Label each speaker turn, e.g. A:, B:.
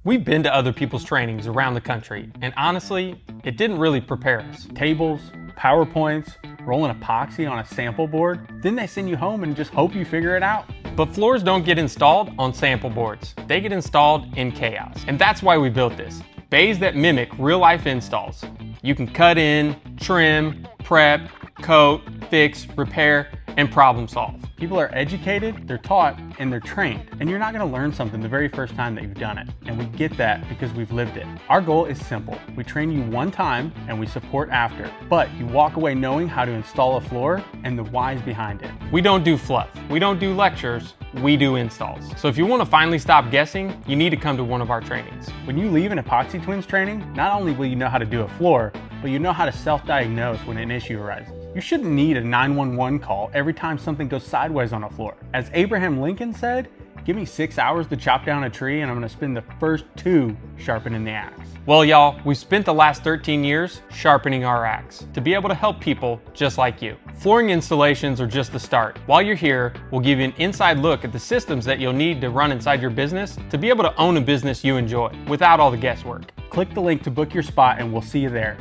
A: We've been to other people's trainings around the country, and honestly, it didn't really prepare us.
B: Tables, PowerPoints, rolling epoxy on a sample board, then they send you home and just hope you figure it out.
A: But floors don't get installed on sample boards. They get installed in chaos. And that's why we built this. Bays that mimic real-life installs. You can cut in, trim, prep, coat, fix, repair, and problem solve.
B: People are educated, they're taught, and they're trained. And you're not gonna learn something the very first time that you've done it. And we get that because we've lived it. Our goal is simple. We train you one time and we support after. But you walk away knowing how to install a floor and the whys behind it.
A: We don't do fluff. We don't do lectures. We do installs. So if you want to finally stop guessing, you need to come to one of our trainings.
B: When you leave an Epoxy Twins training, not only will you know how to do a floor, but you know how to self-diagnose when an issue arises. You shouldn't need a 911 call every time something goes sideways on a floor. As Abraham Lincoln said, give me 6 hours to chop down a tree and I'm gonna spend the first 2 sharpening the axe.
A: Well, y'all, we've spent the last 13 years sharpening our axe to be able to help people just like you. Flooring installations are just the start. While you're here, we'll give you an inside look at the systems that you'll need to run inside your business to be able to own a business you enjoy without all the guesswork.
B: Click the link to book your spot and we'll see you there.